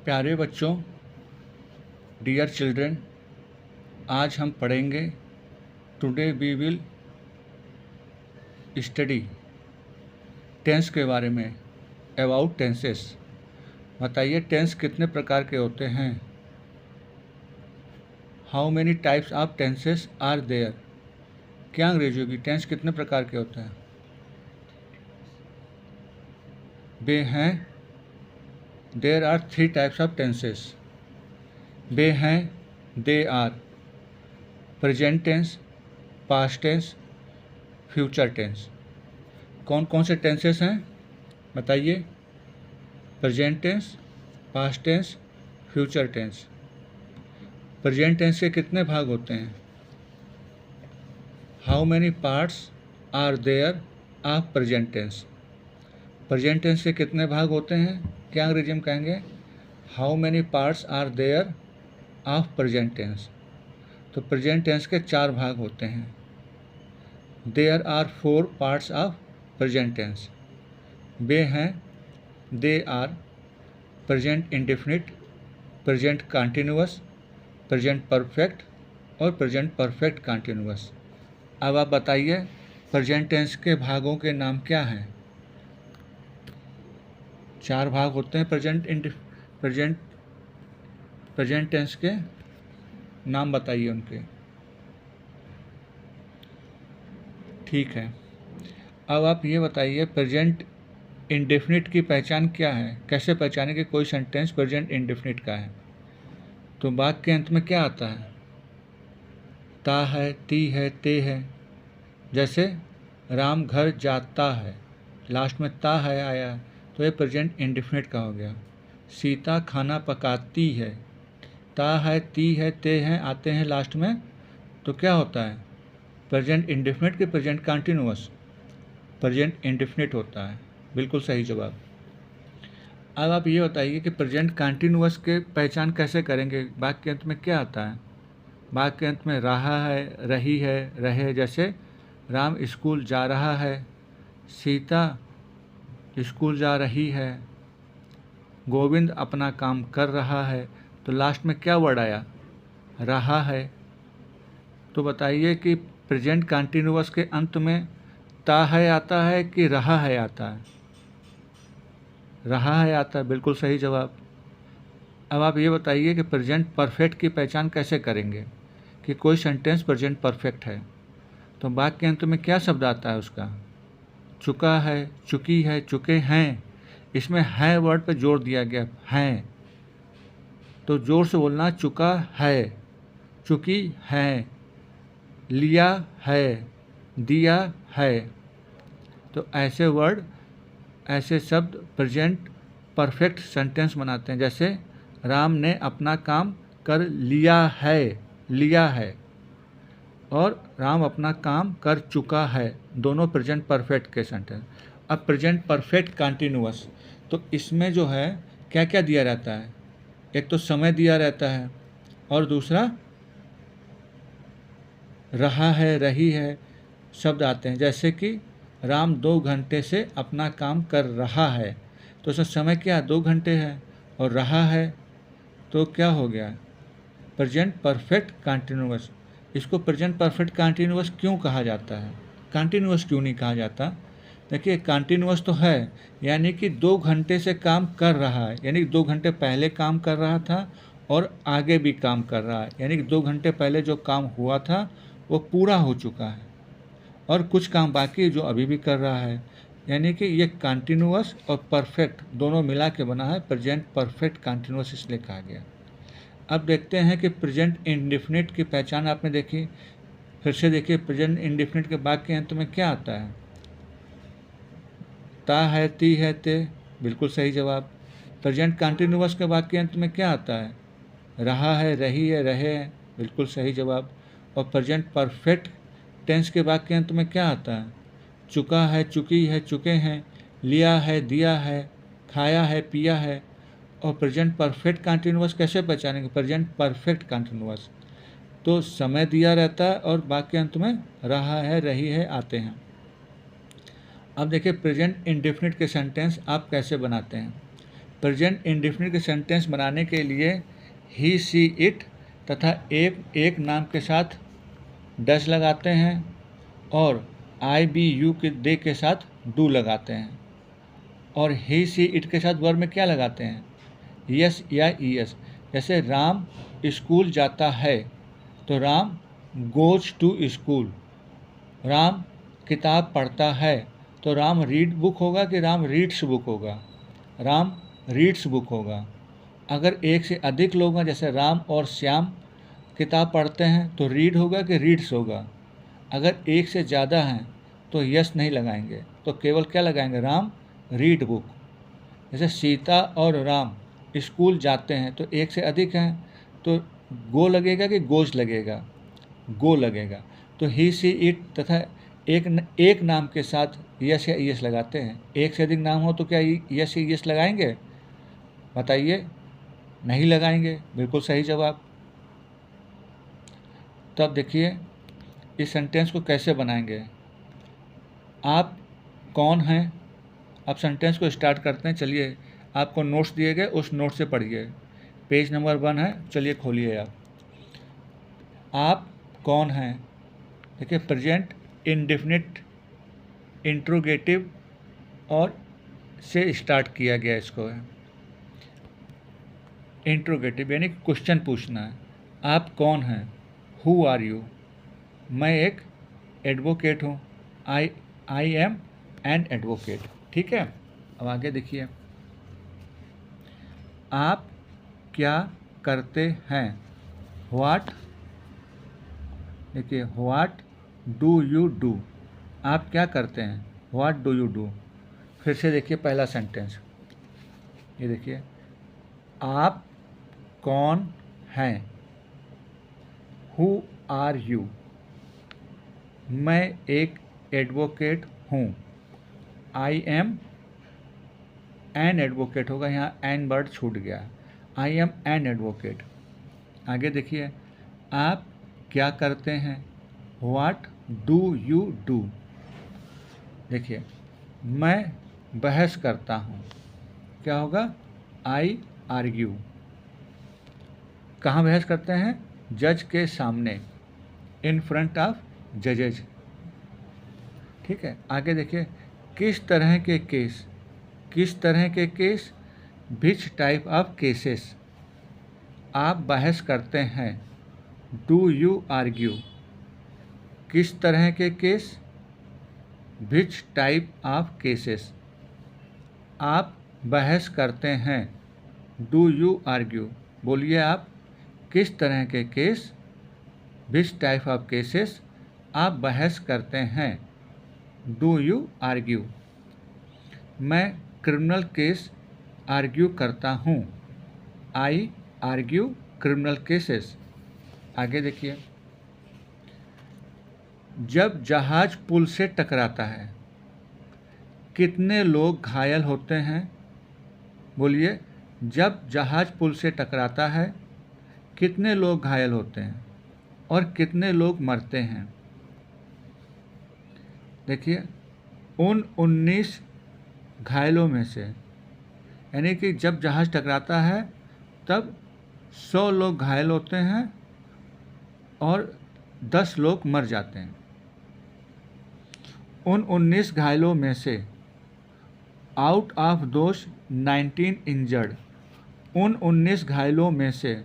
प्यारे बच्चों, dear children, आज हम पढ़ेंगे today we will study tense के बारे में। About tenses. बताइए टेंस कितने प्रकार के होते हैं। How many types of tenses are there. क्या अंग्रेजी होगी? टेंस कितने प्रकार के होते हैं? वे हैं there are 3 types of tenses. वे हैं they are present tense, past tense, future tense. कौन कौन से टेंसेस हैं बताइए? Present tense, past tense, future tense. Present tense के कितने भाग होते हैं? How many parts are there of present tense. Present tense के कितने भाग होते हैं? क्या अंग्रेजी में कहेंगे? How many parts are there of present tense. तो प्रेजेंट टेंस के 4 भाग होते हैं। There are 4 parts of present tense. वे हैं they are present indefinite, present continuous, present perfect और प्रेजेंट परफेक्ट कंटिन्यूअस। अब आप बताइए प्रेजेंट टेंस के भागों के नाम क्या हैं? 4 भाग होते हैं प्रेजेंट टेंस के। नाम बताइए उनके। ठीक है, अब आप ये बताइए प्रेजेंट इंडेफिनिट की पहचान क्या है? कैसे पहचाने कि कोई सेंटेंस प्रेजेंट इंडेफिनिट का है? तो वाक्य के अंत में क्या आता है? ता है, ती है, ते है। जैसे राम घर जाता है, लास्ट में ता है आया, तो ये प्रेजेंट इंडेफिनिट का हो गया। सीता खाना पकाती है, ता है, ती है, ते हैं आते हैं लास्ट में, तो क्या होता है? प्रेजेंट इंडेफिनिट के प्रेजेंट कंटिन्यूअस प्रेजेंट इंडेफिनिट होता है। बिल्कुल सही जवाब। अब आप ये बताइए कि प्रेजेंट कंटिन्यूअस के पहचान कैसे करेंगे? वाक्य के अंत में क्या आता है? वाक्य के अंत में रहा है, रही है, रहे। जैसे राम स्कूल जा रहा है, सीता स्कूल जा रही है, गोविंद अपना काम कर रहा है, तो लास्ट में क्या वर्ड आया? रहा है। तो बताइए कि प्रेजेंट कंटिन्यूअस के अंत में ता है आता है कि रहा है आता है? रहा है आता है। बिल्कुल सही जवाब। अब आप ये बताइए कि प्रेजेंट परफेक्ट की पहचान कैसे करेंगे कि कोई सेंटेंस प्रेजेंट परफेक्ट है? तो वाक्य के अंत में क्या शब्द आता है उसका? चुका है, चुकी है, चुके हैं। इसमें है वर्ड पे जोर दिया गया, हैं। तो जोर से बोलना, चुका है, चुकी है, लिया है, दिया है। तो ऐसे वर्ड, ऐसे शब्द प्रेजेंट परफेक्ट सेंटेंस बनाते हैं। जैसे राम ने अपना काम कर लिया है, और राम अपना काम कर चुका है, दोनों प्रेजेंट परफेक्ट के सेंटेंस। अब प्रेजेंट परफेक्ट कंटिन्यूअस, तो इसमें जो है क्या क्या दिया रहता है? एक तो समय दिया रहता है, और दूसरा रहा है, रही है शब्द आते हैं। जैसे कि राम 2 घंटे से अपना काम कर रहा है, तो उसमें समय क्या? 2 घंटे है, और रहा है तो क्या हो गया? Present perfect continuous. इसको प्रेजेंट परफेक्ट कंटिन्यूअस क्यों कहा जाता है? कंटिन्यूअस क्यों नहीं कहा जाता? देखिए कंटिन्यूअस तो है, यानी कि 2 घंटे से काम कर रहा है, यानी कि 2 घंटे पहले काम कर रहा था और आगे भी काम कर रहा है, यानी कि 2 घंटे पहले जो काम हुआ था वो पूरा हो चुका है, और कुछ काम बाकी जो अभी भी कर रहा है। यानी कि ये कंटिन्यूअस और परफेक्ट दोनों मिला के बना है प्रेजेंट परफेक्ट कंटिन्यूअस, इसलिए कहा गया। अब देखते हैं कि प्रेजेंट इंडेफिनिट की पहचान आपने देखी। फिर से देखिए प्रेजेंट इंडेफिनिट के वाक्य के अंत में क्या आता है? ता है, ती है, ते। बिल्कुल सही जवाब। प्रेजेंट कंटिन्यूअस के वाक्य के अंत में क्या आता है? रहा है, रही है, रहे हैं। बिल्कुल सही जवाब। और प्रेजेंट परफेक्ट टेंस के वाक्य के अंत में क्या आता है? चुका है, चुकी है, चुके हैं, लिया है, दिया है, खाया है, पिया है। और प्रेजेंट परफेक्ट कंटिन्यूअस कैसे पहचानेंगे? प्रेजेंट परफेक्ट कंटिन्यूअस तो समय दिया रहता है और वाक्य अंत में रहा है, रही है आते हैं। अब देखिए प्रेजेंट इंडेफिनिट के सेंटेंस आप कैसे बनाते हैं। प्रेजेंट इंडेफिनिट के सेंटेंस बनाने के लिए ही, सी, इट तथा एक नाम के साथ डज लगाते हैं और आई, बी, यू के दे के साथ डू लगाते हैं। और ही, सी, इट के साथ वर्ब में क्या लगाते हैं? यस या ईएस। जैसे राम स्कूल जाता है तो Ram goes to school. Ram किताब पढ़ता है तो राम रीड बुक होगा कि राम रीड्स बुक होगा? राम रीड्स बुक होगा। अगर एक से अधिक लोग हैं, जैसे राम और श्याम किताब पढ़ते हैं, तो रीड होगा कि रीड्स होगा? अगर एक से ज़्यादा हैं तो यस नहीं लगाएंगे, तो केवल क्या लगाएंगे? Ram read book. जैसे सीता और राम स्कूल जाते हैं तो एक से अधिक हैं, तो लगेगा कि गोज लगेगा? गो लगेगा। तो ही, सी, इट तथा एक नाम के साथ यस या यस लगाते हैं। एक से अधिक नाम हो तो क्या यस या यस लगाएंगे? बताइए। नहीं लगाएंगे। बिल्कुल सही जवाब। तब देखिए इस सेंटेंस को कैसे बनाएंगे। आप कौन हैं? अब सेंटेंस को स्टार्ट करते हैं। चलिए, आपको नोट्स दिए गए, उस नोट से पढ़िए। पेज नंबर 1 है, चलिए खोलिए। आप कौन हैं? देखिए, प्रेजेंट इंडेफिनिट इंट्रोगेटिव और से स्टार्ट किया गया इसको है। इंट्रोगेटिव यानी क्वेश्चन पूछना है। आप कौन हैं? Who are you? मैं एक एडवोकेट हूँ। I am an advocate. ठीक है। अब आगे देखिए, आप क्या करते हैं? व्हाट। देखिए, व्हाट डू यू डू? आप क्या करते हैं? What do you do? फिर से देखिए पहला सेंटेंस, ये देखिए, आप कौन हैं? Who are you? मैं एक एडवोकेट हूँ। आई एम एन एडवोकेट होगा, यहाँ एन वर्ड छूट गया। आई एम एन एडवोकेट। आगे देखिए, आप क्या करते हैं? What do you do? देखिए, मैं बहस करता हूँ। क्या होगा? I argue. कहाँ बहस करते हैं? जज के सामने, इन फ्रंट ऑफ जजेज। ठीक है। आगे देखिए, किस तरह के केस? किस तरह के case? Which type of cases? आप बहस करते हैं। Do you argue? किस तरह के case? Which type of cases? आप बहस करते हैं। Do you argue? बोलिए आप, किस तरह के case? Which type of cases आप बहस करते हैं? Do you argue? मैं क्रिमिनल केस आर्ग्यू करता हूँ। I argue criminal cases. आगे देखिए, जब जहाज पुल से टकराता है कितने लोग घायल होते हैं? बोलिए, जब जहाज पुल से टकराता है कितने लोग घायल होते हैं और कितने लोग मरते हैं? देखिए, उन 19 घायलों में से, यानी कि जब जहाज टकराता है तब 100 लोग घायल होते हैं और 10 लोग मर जाते हैं। उन 19 घायलों में से, आउट ऑफ दोज 19 इंजर्ड, उन 19 घायलों में से